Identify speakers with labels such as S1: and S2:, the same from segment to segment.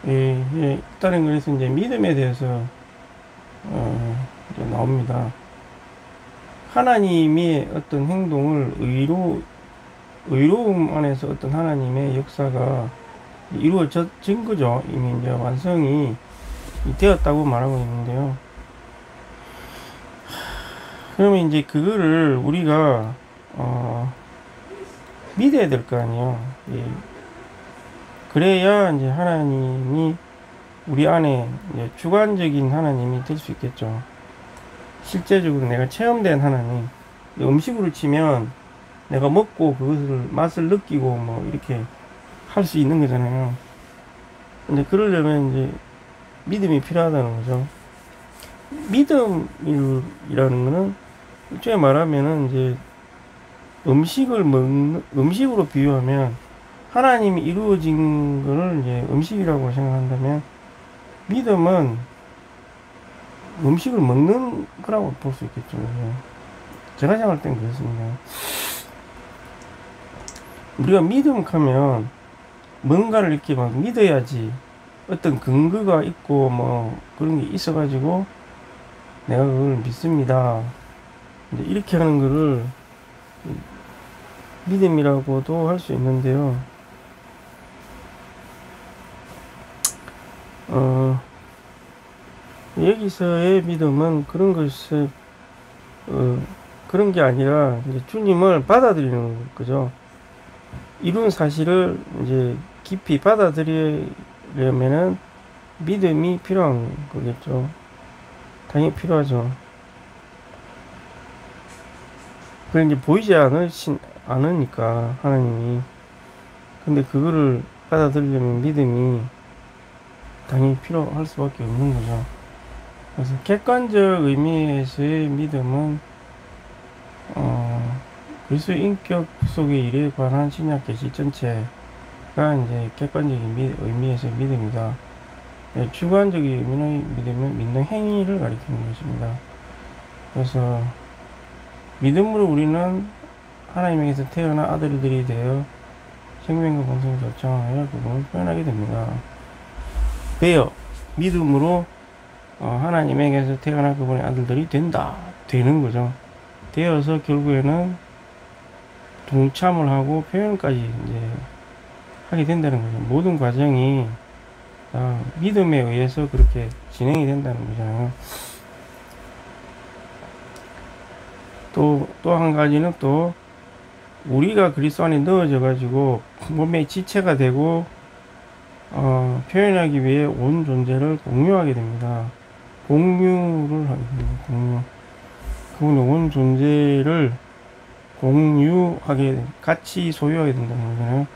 S1: 예, 예, 일단은 그래서 이제 믿음에 대해서 이제 나옵니다. 하나님의 어떤 행동을 의로움 안에서 어떤 하나님의 역사가 이루어진 거죠. 이미 이제 완성이 되었다고 말하고 있는데요. 그러면 이제 그거를 우리가 믿어야 될 거 아니에요. 예. 그래야 이제 하나님이 우리 안에 이제 주관적인 하나님이 될 수 있겠죠. 실제적으로 내가 체험된 하나님, 음식으로 치면 내가 먹고 그것을 맛을 느끼고 뭐 이렇게 할 수 있는 거잖아요. 근데 그러려면 이제 믿음이 필요하다는 거죠. 믿음이라는 거는 일종의 말하면은 이제 음식으로 비유하면 하나님이 이루어진 거를 이제 음식이라고 생각한다면 믿음은 음식을 먹는 거라고 볼 수 있겠죠. 제가 생각할 땐 그렇습니다. 우리가 믿음 하면 뭔가를 이렇게 막 믿어야지 어떤 근거가 있고 뭐 그런 게 있어가지고 내가 그걸 믿습니다. 이렇게 하는 거를 믿음이라고도 할 수 있는데요. 여기서의 믿음은 그런 것을 그런 게 아니라 이제 주님을 받아들이는 거죠. 이룬 사실을 이제 깊이 받아들이려면은 믿음이 필요한 거겠죠. 당연히 필요하죠. 그걸 이제 보이지 않으니까 하나님이. 근데 그거를 받아들이려면 믿음이 당연히 필요할 수밖에 없는 거죠. 그래서 객관적 의미에서의 믿음은 그리스도의 인격 속의 일에 관한 신약 계시 전체가 이제 객관적인 의미에서의 믿음이다. 주관적인 의미의 믿음은 믿는 행위를 가리키는 것입니다. 그래서 믿음으로 우리는 하나님에게서 태어난 아들들이 되어 생명과 본성을 결정하여 그분을 표현하게 됩니다. 믿음으로 하나님에게서 태어난 그분의 아들들이 되는 거죠. 되어서 결국에는 동참을 하고 표현까지 이제 하게 된다는 거죠. 모든 과정이 믿음에 의해서 그렇게 진행이 된다는 거잖아요. 또 한 가지는 또 우리가 그리스도 안에 넣어져 가지고 몸의 지체가 되고 표현하기 위해 온 존재를 공유하게 됩니다. 공유를 하게 됩니다. 그분의 온 존재를 공유하게, 같이 소유하게 된다는 거잖아요.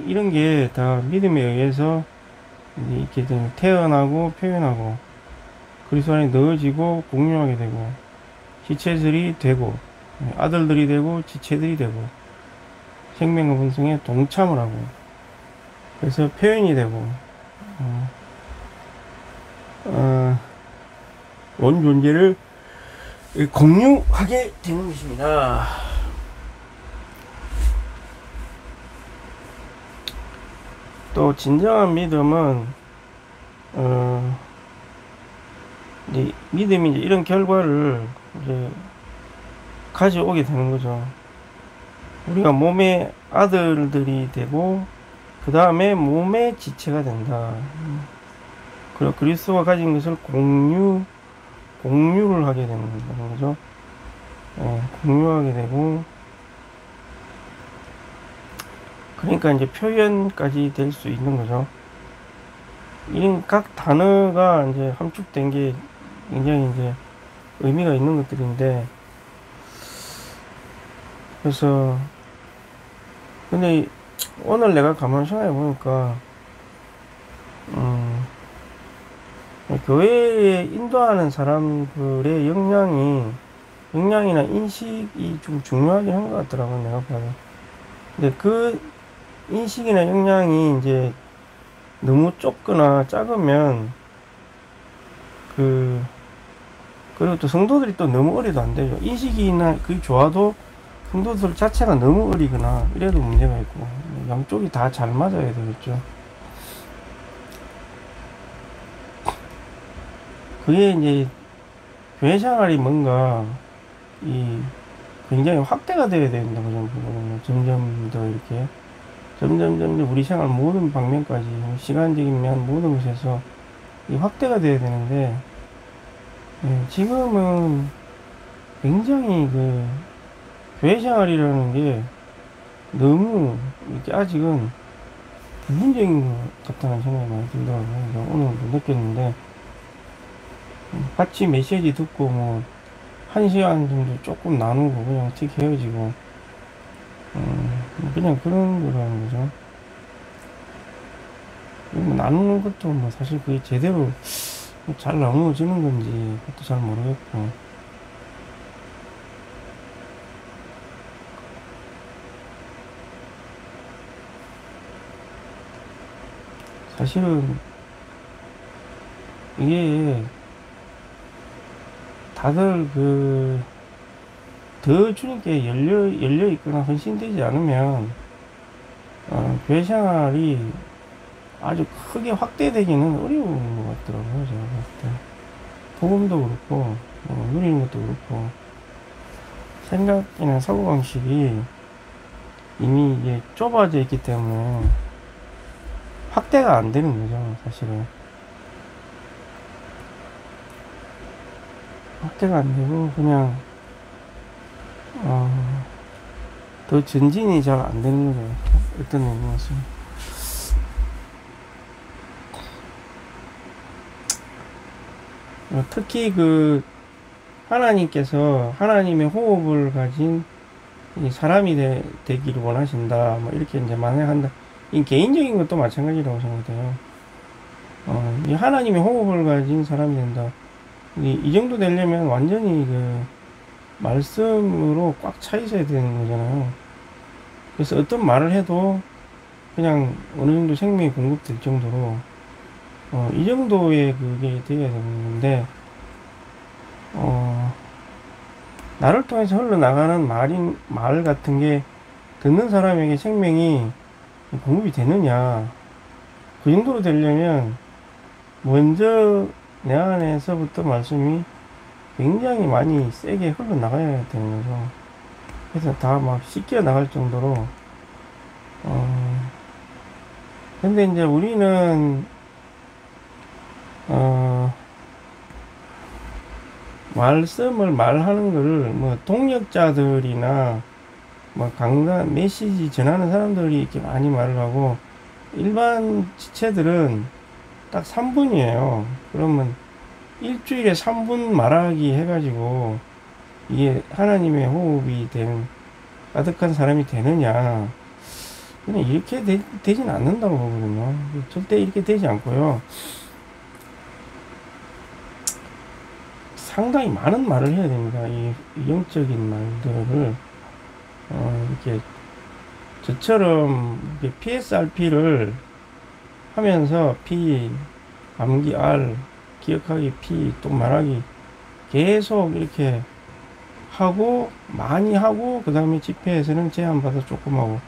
S1: 이런 게 다 믿음에 의해서 이렇게 태어나고 표현하고 그리스도 안에 넣어지고 공유하게 되고 지체들이 되고 아들들이 되고 지체들이 되고 생명과 본성에 동참을 하고 그래서 표현이 되고 온 존재를 공유하게 되는 것입니다. 또 진정한 믿음은 이제 믿음이 이제 이런 결과를 이제 가져오게 되는 거죠. 우리가 몸의 아들들이 되고 그 다음에 몸의 지체가 된다. 그리고 그리스도가 가진 것을 공유를 하게 되는 거죠. 공유하게 되고 그러니까 이제 표현까지 될 수 있는 거죠. 이런 각 단어가 이제 함축된 게 굉장히 이제 의미가 있는 것들인데, 그래서 근데 오늘 내가 가만히 생각해 보니까 교회에 인도하는 사람들의 역량이나 인식이 좀 중요하긴 한 것 같더라고, 내가 봐도. 근데 그 인식이나 역량이 이제 너무 좁거나 작으면 그리고 또 성도들이 또 너무 어려도 안 되죠. 인식이나 그게 좋아도 성도들 자체가 너무 어리거나 이래도 문제가 있고, 양쪽이 다 잘 맞아야 되겠죠. 그게 이제 교회 생활이 뭔가 이 굉장히 확대가 돼야 된다고 저는 보거든요. 점점 더 이렇게 점점 우리 생활 모든 방면까지 시간적인 면 모든 것에서 이 확대가 돼야 되는데 지금은 굉장히 그 교회 생활이라는 게 너무 이렇게 아직은 부분적인 것 같다는 생각이 많이 들더라고요. 오늘도 느꼈는데 같이 메시지 듣고 뭐 1시간 정도 조금 나누고 그냥 틱 헤어지고 그냥 그런 거라는 거죠. 뭐 나누는 것도 뭐 사실 그게 제대로 잘 나누어지는 건지 그것도 잘 모르겠고 사실은 이게 다들 더 주님께 열려 있거나 헌신되지 않으면 교회 생활이 아주 크게 확대되기는 어려운 것 같더라고요. 제가 봤을 때 복음도 그렇고 누리는 것도 그렇고 생각이나 사고방식이 이미 이게 좁아져 있기 때문에 확대가 안 되는 거죠. 사실은 확대가 안 되고 그냥 더 전진이 잘 안 되는 거죠. 어떤 의미에서 특히 하나님께서 하나님의 호흡을 가진 이 사람이 되기를 원하신다. 뭐 이렇게 이제 만약한다. 이 개인적인 것도 마찬가지라고 생각해요. 이 하나님의 호흡을 가진 사람이 된다. 이 정도 되려면 완전히 말씀으로 꽉 차 있어야 되는 거잖아요. 그래서 어떤 말을 해도 그냥 어느 정도 생명이 공급될 정도로 이 정도의 그게 되어야 되는데 나를 통해서 흘러나가는 말 같은 게 듣는 사람에게 생명이 공급이 되느냐. 그 정도로 되려면 먼저 내 안에서부터 말씀이 굉장히 많이 세게 흘러나가야 되는 거죠. 그래서 다 막 씻겨 나갈 정도로 근데 이제 우리는 말씀을 말하는 거를 뭐 동역자들이나 뭐 강단 메시지 전하는 사람들이 이렇게 많이 말을 하고 일반 지체들은 딱 3분이에요. 그러면 일주일에 3분 말하기 해가지고 이게 하나님의 호흡이 된 가득한 사람이 되느냐, 그냥 이렇게 되진 않는다고 보거든요. 절대 이렇게 되지 않고요. 상당히 많은 말을 해야 됩니다. 이 영적인 말들을 이렇게 저처럼 PSRP를 하면서 P, 암기 R, 기억하기 P, 또 말하기 계속 이렇게 하고 많이 하고 그 다음에 집회에서는 제한받아 조금 하고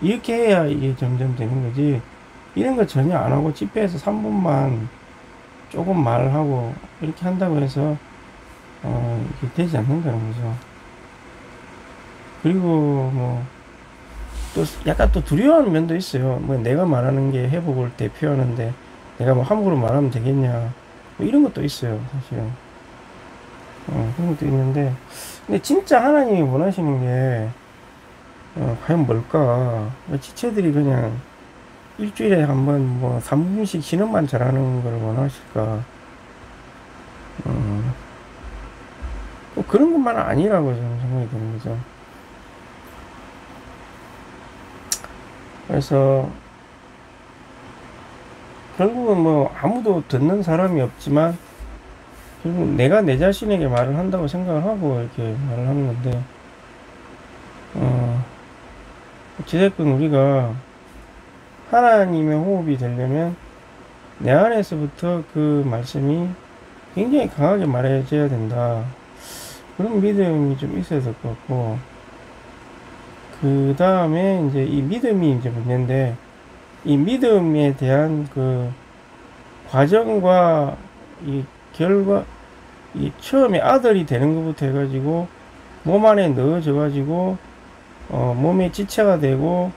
S1: 이렇게 해야 이게 점점 되는 거지. 이런 거 전혀 안 하고 집회에서 3분만 조금 말하고 이렇게 한다고 해서 이렇게 되지 않는다는 거죠. 그리고 뭐 또 약간 또 두려워하는 면도 있어요. 뭐 내가 말하는 게 회복을 대표하는데 내가 뭐 함부로 말하면 되겠냐, 뭐 이런 것도 있어요. 사실은 그런 것도 있는데, 근데 진짜 하나님이 원하시는 게 과연 뭘까? 지체들이 그냥 일주일에 한번 뭐 3분씩 신음만 잘하는 걸 원하실까? 뭐 그런 것만 아니라고 저는 생각이 드는 거죠. 그래서 결국은 뭐 아무도 듣는 사람이 없지만 결국 내가 내 자신에게 말을 한다고 생각을 하고 이렇게 말을 하는 건데, 어찌됐건 우리가 하나님의 호흡이 되려면 내 안에서부터 그 말씀이 굉장히 강하게 말해져야 된다. 그런 믿음이 좀 있어야 될 것 같고, 그 다음에 이제 이 믿음이 이제 문제인데, 이 믿음에 대한 그 과정과 이 결과, 이 처음에 아들이 되는 것부터 해가지고 몸 안에 넣어져 가지고 몸에 지체가 되고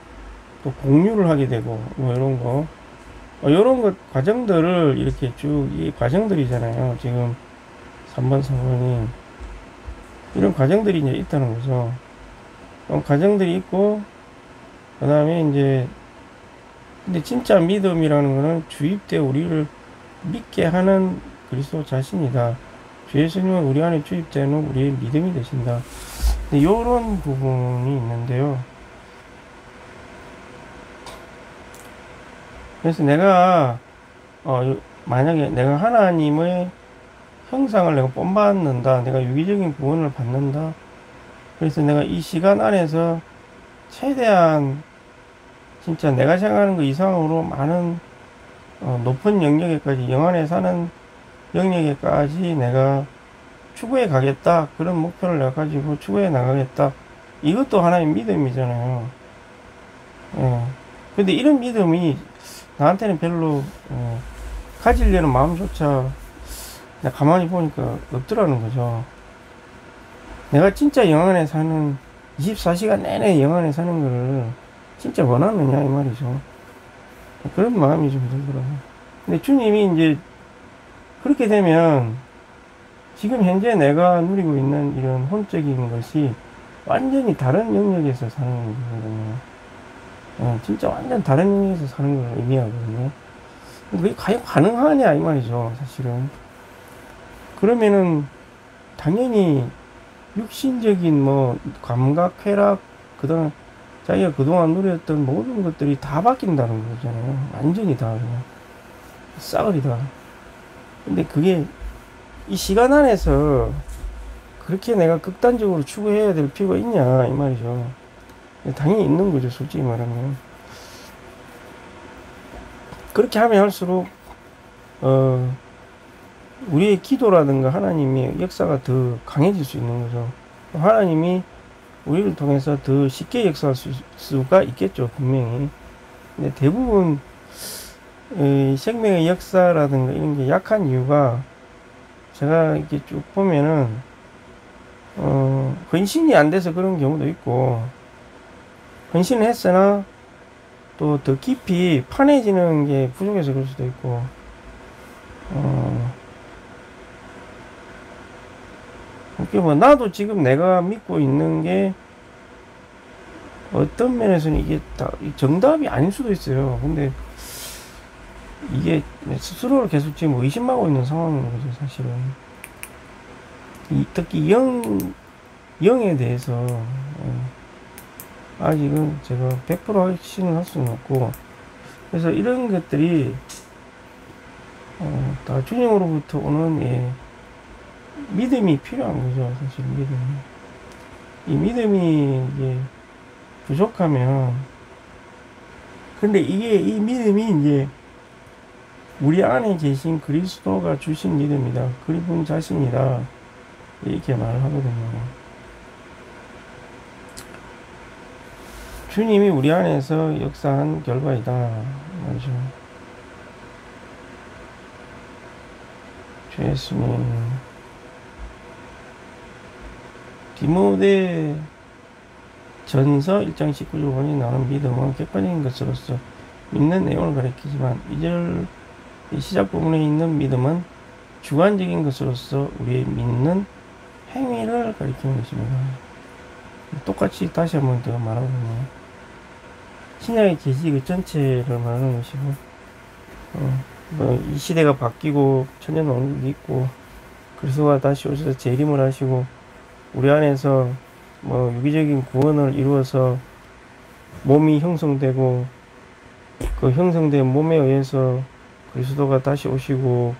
S1: 또 공유를 하게 되고 뭐 이런 거 이런 것 과정들을 이렇게 쭉 이 과정들이잖아요. 지금 3번 4번이 이런 과정들이 이제 있다는 거죠. 과정들이 있고 그 다음에 이제 근데 진짜 믿음이라는 거는 주입되어 우리를 믿게 하는 그리스도 자신이다. 주 예수님은 우리 안에 주입되는 우리의 믿음이 되신다. 이런 부분이 있는데요. 그래서 내가 만약에 내가 하나님의 형상을 내가 본받는다, 내가 유기적인 구원을 받는다. 그래서 내가 이 시간 안에서 최대한 진짜 내가 생각하는 것 이상으로 많은 높은 영역에까지, 영안에 사는 영역에까지 내가 추구해 가겠다. 그런 목표를 내가 가지고 추구해 나가겠다. 이것도 하나의 믿음이잖아요. 근데 이런 믿음이 나한테는 별로 가지려는 마음조차 내가 가만히 보니까 없더라는 거죠. 내가 진짜 영안에 사는 24시간 내내 영안에 사는 거를 진짜 원하느냐 이 말이죠. 그런 마음이 좀 들더라고요. 근데 주님이 이제 그렇게 되면 지금 현재 내가 누리고 있는 이런 혼적인 것이 완전히 다른 영역에서 사는 거거든요. 진짜 완전 다른 영역에서 사는 걸 의미하거든요. 그게 과연 가능하냐 이 말이죠, 사실은. 그러면은 당연히 육신적인 뭐 감각, 쾌락, 그다음 자기가 그동안 누렸던 모든 것들이 다 바뀐다는 거잖아요. 완전히 다 그냥 싸그리 다. 근데 그게 이 시간 안에서 그렇게 내가 극단적으로 추구해야 될 필요가 있냐 이 말이죠. 당연히 있는 거죠, 솔직히 말하면. 그렇게 하면 할수록 우리의 기도라든가 하나님의 역사가 더 강해질 수 있는 거죠. 하나님이 우리를 통해서 더 쉽게 역사할 수가 있겠죠, 분명히. 근데 대부분 생명의 역사라든가 이런 게 약한 이유가 제가 이렇게 쭉 보면은 헌신이 안 돼서 그런 경우도 있고, 헌신을 했으나 또 더 깊이 판해지는 게 부족해서 그럴 수도 있고, 뭐 나도 지금 내가 믿고 있는 게 어떤 면에서는 이게 다 정답이 아닐 수도 있어요. 근데 이게 스스로를 계속 지금 의심하고 있는 상황인 거죠, 사실은. 특히 영에 대해서 아직은 제가 100% 확신을 할 수는 없고, 그래서 이런 것들이 다 주님으로부터 오는 믿음이 필요한 거죠, 사실. 믿음이. 이 믿음이 이게 부족하면, 근데 이 믿음이 이제 우리 안에 계신 그리스도가 주신 믿음이다, 그분 자신이다, 이렇게 말을 하거든요. 주님이 우리 안에서 역사한 결과이다, 말이죠. 주 예수님. 디모데 전서 1장 19절에 나오는 믿음은 객관적인 것으로서 믿는 내용을 가리키지만, 2절 시작 부분에 있는 믿음은 주관적인 것으로서 우리의 믿는 행위를 가리키는 것입니다. 똑같이 다시 한번 제가 말하거든요. 신약의 계시 그 전체를 말하는 것이고, 이 시대가 바뀌고 천년왕국이 있고 그리스도가 다시 오셔서 재림을 하시고 우리 안에서 유기적인 구원을 이루어서 몸이 형성되고, 그 형성된 몸에 의해서 그리스도가 다시 오시고,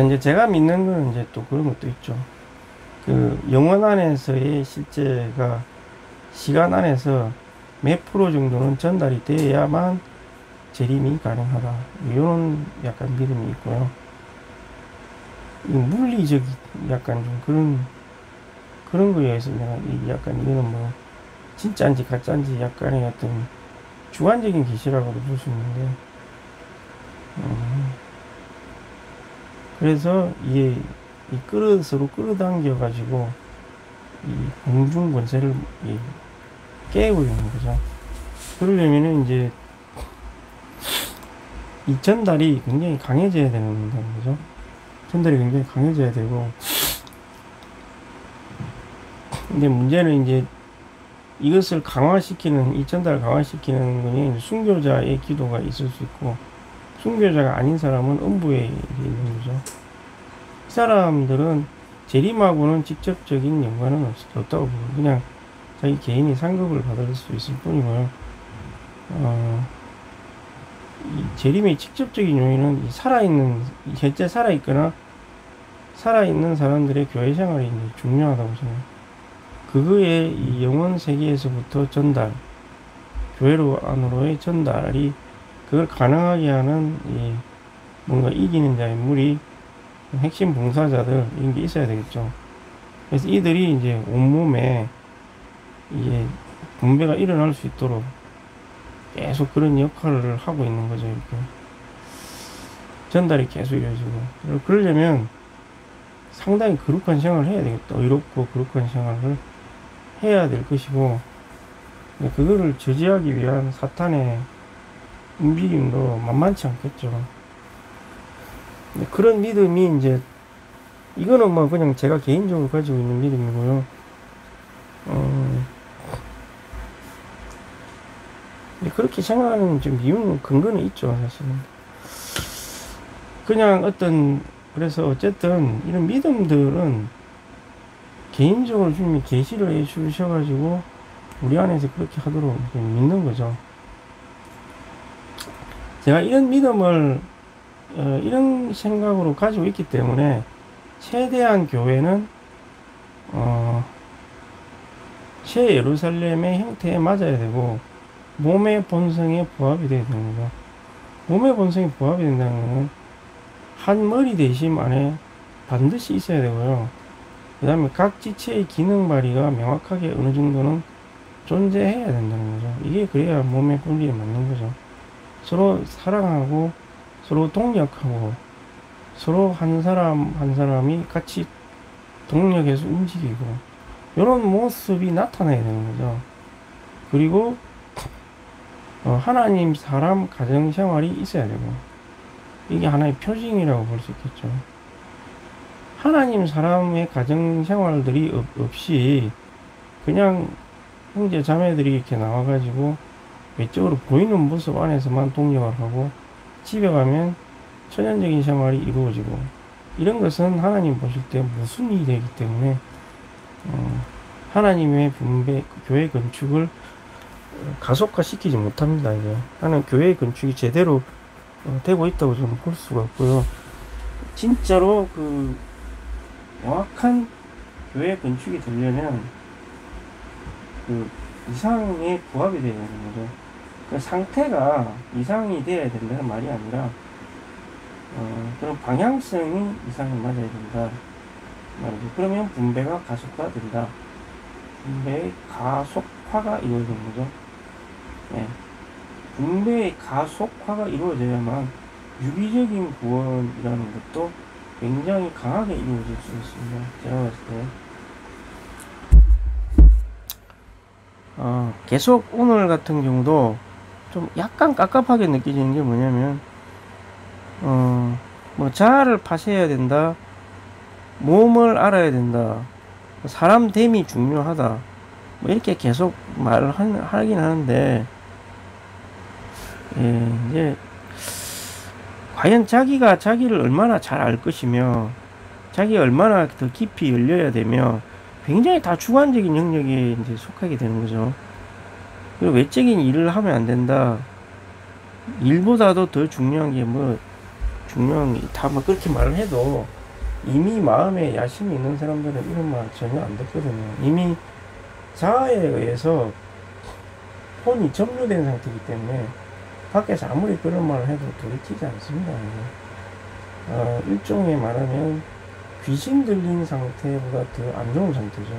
S1: 이제 제가 믿는 건 이제 또 그런 것도 있죠. 그 영혼 안에서의 실제가 시간 안에서 몇 프로 정도는 전달이 돼야만 재림이 가능하다. 이런 약간 믿음이 있고요. 이 물리적 약간 좀 그런 거에 의해서 내가 약간 이거는 뭐 진짜인지 가짜인지 약간의 어떤 주관적인 계시라고도 볼 수 있는데, 그래서 이게 서로 끌어당겨 가지고 이 공중 권세를 깨고 있는 거죠. 그러려면은 이제 이 전달이 굉장히 강해져야 되는 거죠. 전달이 굉장히 강해져야 되고, 근데 문제는 이제 이것을 강화시키는, 이 전달을 강화시키는 거니 순교자의 기도가 있을 수 있고, 순교자가 아닌 사람은 음부에 있는 거죠. 이 사람들은 재림하고는 직접적인 연관은 없다고 보고, 그냥 자기 개인이 상급을 받을 수 있을 뿐이고요. 이 재림의 직접적인 요인은 현재 살아있거나 살아있는 사람들의 교회 생활이 중요하다고 생각해요. 그거에 이 영원 세계에서부터 교회로 안으로의 전달이, 그걸 가능하게 하는 뭔가 이기는 자의 무리, 핵심 봉사자들, 이런 게 있어야 되겠죠. 그래서 이들이 이제 온몸에 이게 분배가 일어날 수 있도록 계속 그런 역할을 하고 있는 거죠. 이렇게 전달이 계속 이루어지고, 그러려면 상당히 거룩한 생활을 해야 되겠다. 의롭고 거룩한 생활을 해야 될 것이고, 그거를 저지하기 위한 사탄의 움직임도 만만치 않겠죠. 그런 믿음이 이제, 이거는 뭐 그냥 제가 개인적으로 가지고 있는 믿음이고요. 그렇게 생각하는 좀 이유는, 근거는 있죠, 사실은. 그냥 그래서 어쨌든 이런 믿음들은 개인적으로 주님이 계시를 해주셔가지고 우리 안에서 그렇게 하도록 믿는 거죠. 제가 이런 믿음을 이런 생각으로 가지고 있기 때문에 최대한 교회는 새 예루살렘의 형태에 맞아야 되고 몸의 본성에 부합이 되어야 되는 거죠. 몸의 본성에 부합이 된다는 것은 한 머리 대심 안에 반드시 있어야 되고요. 그 다음에 각 지체의 기능 발휘가 명확하게 어느 정도는 존재해야 된다는 거죠. 이게 그래야 몸의 분리에 맞는 거죠. 서로 사랑하고 서로 동력하고 서로 한 사람이 같이 동력해서 움직이고, 이런 모습이 나타나야 되는 거죠. 그리고 하나님, 사람, 가정 생활이 있어야 되고, 이게 하나의 표징이라고 볼 수 있겠죠. 하나님, 사람의 가정 생활들이 없이 그냥 형제 자매들이 이렇게 나와가지고 외적으로 보이는 모습 안에서만 동력을 하고 집에 가면 천연적인 생활이 이루어지고, 이런 것은 하나님 보실 때 무슨 일이 되기 때문에 하나님의 교회 건축을 가속화시키지 못합니다. 이제 하나님 교회 건축이 제대로 되고 있다고 저는 볼 수가 없고요. 진짜로 명확한 교회 건축이 되려면 이상에 부합이 되어야 되는 거죠. 그 상태가 이상이 되어야 된다는 말이 아니라 그런 방향성이 이상에 맞아야 된다 말이죠. 그러면 분배가 가속화된다. 분배의 가속화가 이루어지는 거죠. 네. 분배의 가속화가 이루어져야만 유기적인 구원이라는 것도 굉장히 강하게 이루어질 수 있습니다. 제가 봤을 때 계속 오늘 같은 경우도 좀 약간 깝깝하게 느껴지는 게 뭐냐면 뭐 자아를 파셔야 된다, 몸을 알아야 된다, 사람 됨이 중요하다, 뭐 이렇게 계속 말을 하긴 하는데, 이제 과연 자기가 자기를 얼마나 잘 알 것이며 자기가 얼마나 더 깊이 열려야 되며, 굉장히 다 주관적인 영역에 이제 속하게 되는 거죠. 그리고 외적인 일을 하면 안 된다, 일보다도 더 중요한 게 다 그렇게 말을 해도 이미 마음에 야심이 있는 사람들은 이런 말 전혀 안 듣거든요. 이미 자아에 의해서 혼이 점유된 상태이기 때문에 밖에서 아무리 그런 말을 해도 돌이키지 않습니다. 일종의 말하면 귀신 들린 상태보다 더 안 좋은 상태죠.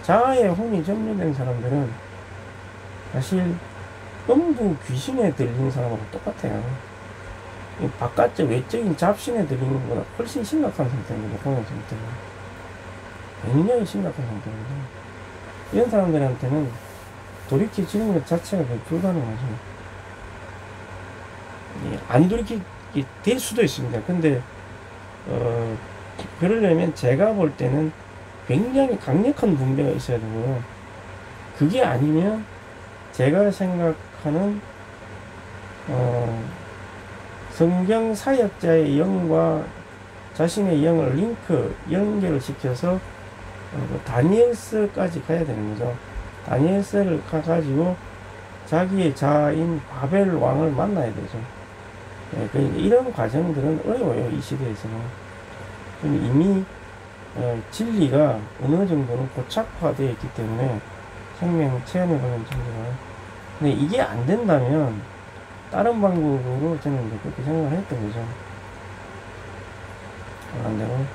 S1: 자아의 혼이 점유된 사람들은 사실 음부 귀신에 들린 사람하고 똑같아요. 바깥적 외적인 잡신에 들리는 것보다 훨씬 심각한 상태입니다. 혼의 상태가 굉장히 심각한 상태입니다. 이런 사람들한테는 돌이켜지는 것 자체가 불가능하죠. 안 돌이키게 될 수도 있습니다. 근데 그러려면 제가 볼 때는 굉장히 강력한 분배가 있어야 되고요. 그게 아니면 제가 생각하는 성경 사역자의 영과 자신의 영을 연결을 시켜서 다니엘서까지 가야 되는 거죠. 다니엘서를 가가지고 자기의 자아인 바벨 왕을 만나야 되죠. 이런 과정들은 어려워요. 이 시대에서는. 이미 진리가 어느 정도는 고착화되어 있기 때문에 생명 체험에 관한 진리가. 근데 이게 안 된다면 다른 방법으로 저는 그렇게 생각을 했던 거죠. 안 되고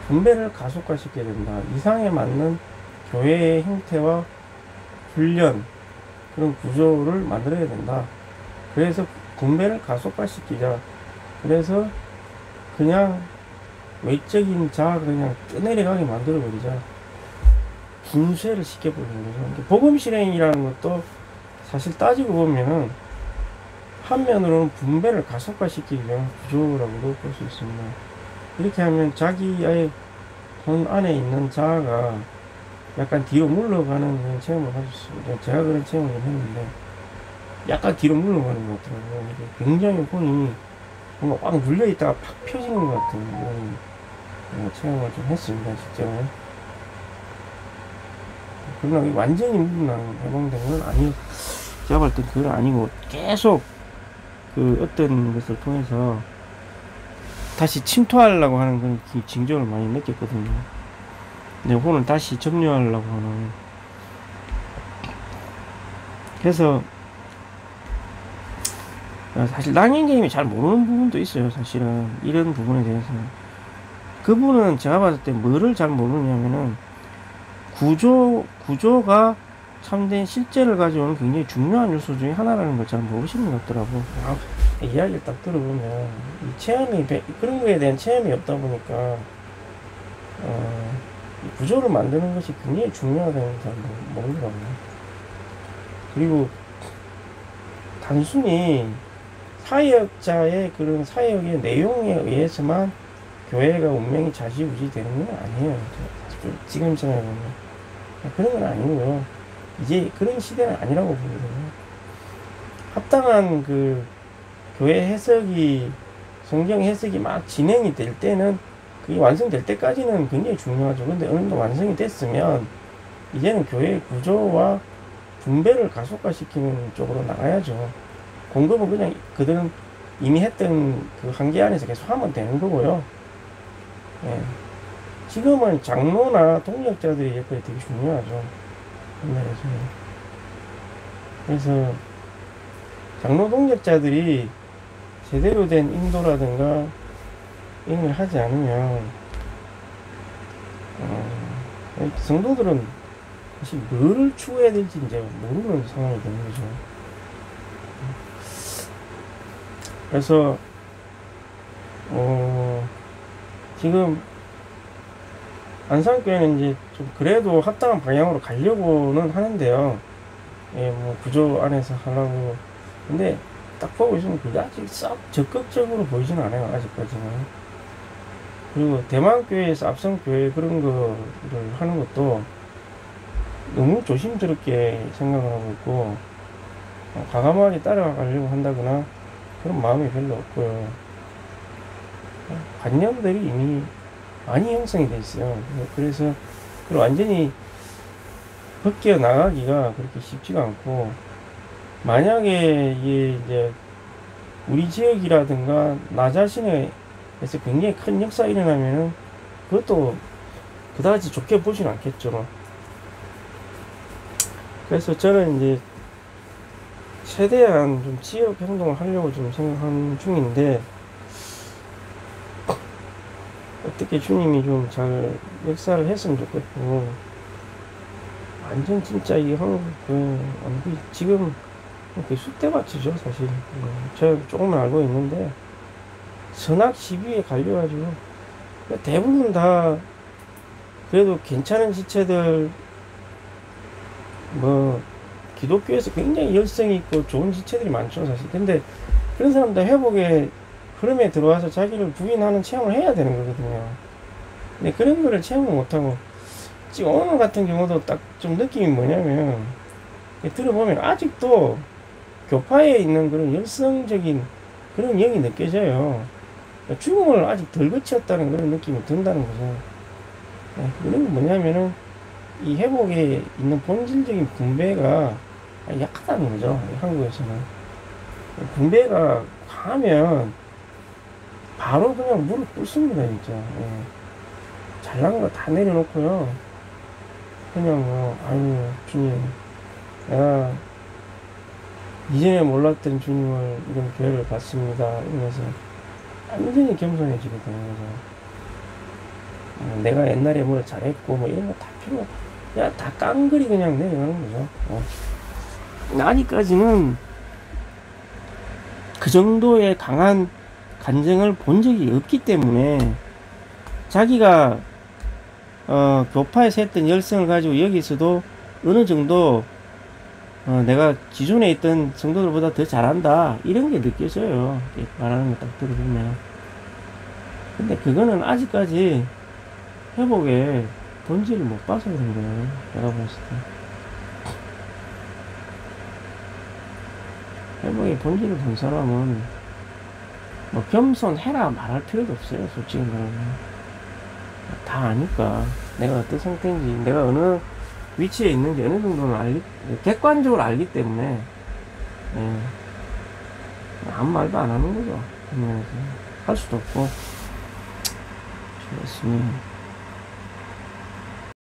S1: 분배를 가속화시켜야 된다. 이상에 맞는 교회의 형태와 훈련 그런 구조를 만들어야 된다. 그래서 분배를 가속화시키자. 그래서 그냥 외적인 자아가 그냥 떠내려가게 만들어버리자. 분쇄를 시켜버리는 거죠. 복음 실행이라는 것도 사실 따지고 보면은 한면으로는 분배를 가속화시키기 위한 구조라고도 볼 수 있습니다. 이렇게 하면 자기의 돈 안에 있는 자아가 약간 뒤로 물러가는 그런 체험을 할 수 있습니다. 제가 그런 체험을 했는데 약간 뒤로 물러가는 것 같더라고요. 굉장히 혼이 뭔가 꽉 눌려있다가 팍 펴지는 것 같은 그런 체험을 좀 했습니다. 실제로. 그러나 완전히 해방된 건 아니고, 제가 볼 땐 그건 아니고 계속 그 어떤 것을 통해서 다시 침투하려고 하는 그런 징조를 많이 느꼈거든요. 내 혼을 다시 점유하려고 하는. 그래서 사실 랑인게임이 잘 모르는 부분도 있어요. 사실은 이런 부분에 대해서는. 그분은 제가 봤을 때 뭐를 잘 모르냐면은 구조가 참된 실제를 가져오는 굉장히 중요한 요소 중에 하나라는 걸 잘 모르시는 것 같더라고. 이야기를 딱 들어보면 이 체험이 그런 거에 대한 체험이 없다 보니까 이 구조를 만드는 것이 굉장히 중요하다는 걸 잘 모르더라고요. 그리고 단순히 사역자의 그런 사역의 내용에 의해서만 교회가 운명이 좌지우지 되는 건 아니에요. 지금 생각해보면 그런 건 아니고요. 이제 그런 시대는 아니라고 보거든요. 합당한 그 교회 해석이, 성경 해석이 막 진행이 될 때는, 그게 완성될 때까지는 굉장히 중요하죠. 근데 어느 정도 완성이 됐으면 이제는 교회의 구조와 분배를 가속화시키는 쪽으로 나가야죠. 공급은 그냥 그들은 이미 했던 그 한계 안에서 계속 하면 되는 거고요. 예. 지금은 장로나 동력자들의 역할이 되게 중요하죠. 그래서 장로 동력자들이 제대로 된 인도라든가 이런 걸 하지 않으면 성도들은 사실 뭐를 추구해야 될지 이제 모르는 상황이 되는 거죠. 그래서 지금 안산교회는 이제 좀 그래도 합당한 방향으로 가려고는 하는데요. 예, 뭐 구조 안에서 하려고. 근데 딱 보고 있으면 그게 아직 썩 적극적으로 보이지는 않아요. 아직까지는. 그리고 대만교회에서 앞선교회 그런 거를 하는 것도 너무 조심스럽게 생각을 하고 있고, 과감하게 따라가려고 한다거나 그런 마음이 별로 없고요. 관념들이 이미 많이 형성이 돼 있어요. 그래서 그걸 완전히 벗겨 나가기가 그렇게 쉽지가 않고, 만약에 이제 우리 지역이라든가 나 자신에서 굉장히 큰 역사가 일어나면은 그것도 그다지 좋게 보진 않겠죠. 그래서 저는 이제 최대한 좀 지역 행동을 하려고 좀 생각하는 중인데, 어떻게 주님이 좀 잘 역사를 했으면 좋겠고, 완전 진짜 이 한국, 완전 지금 그 쑥대밭이죠, 사실. 제가 조금은 알고 있는데, 선악 시비에 갈려가지고, 대부분 다, 그래도 괜찮은 지체들, 뭐, 기독교에서 굉장히 열성이 있고 좋은 지체들이 많죠, 사실. 근데 그런 사람들 회복의 흐름에 들어와서 자기를 부인하는 체험을 해야 되는 거거든요. 근데 그런 거를 체험을 못하고, 지금 오늘 같은 경우도 딱 좀 느낌이 뭐냐면, 들어보면 아직도 교파에 있는 그런 열성적인 그런 영이 느껴져요. 죽음을 아직 덜 거쳤다는 그런 느낌이 든다는 거죠. 그런 건 뭐냐면은, 이 회복에 있는 본질적인 분배가 약하다는 거죠. 한국에서는. 분배가 강하면 바로 그냥 무릎 꿇습니다, 진짜. 잘난 거 다 내려놓고요. 그냥 뭐, 아유, 주님, 내가 이전에 몰랐던 주님을 이런 기회를 받습니다. 이러면서 완전히 겸손해지거든요. 그래서 내가 옛날에 뭘 잘했고, 뭐 이런 거 다 필요 없고, 그냥 다 깡그리 그냥 내려가는 거죠. 아직까지는 그 정도의 강한 간증을 본 적이 없기 때문에 자기가 교파에서 했던 열성을 가지고 여기서도 어느 정도 내가 기존에 있던 성도들보다 더 잘한다 이런 게 느껴져요. 말하는 거 딱 들어보면. 근데 그거는 아직까지 회복에 본질을 못 봐서 그런 거예요. 내가 봤을 때 회복의 본질을 본 사람은 뭐 겸손해라 말할 필요도 없어요. 솔직히 말하면 다 아니까 내가 어떤 상태인지 내가 어느 위치에 있는지 어느 정도는 객관적으로 알기 때문에 아무 말도 안 하는 거죠. 할 수도 없고. 좋습니다.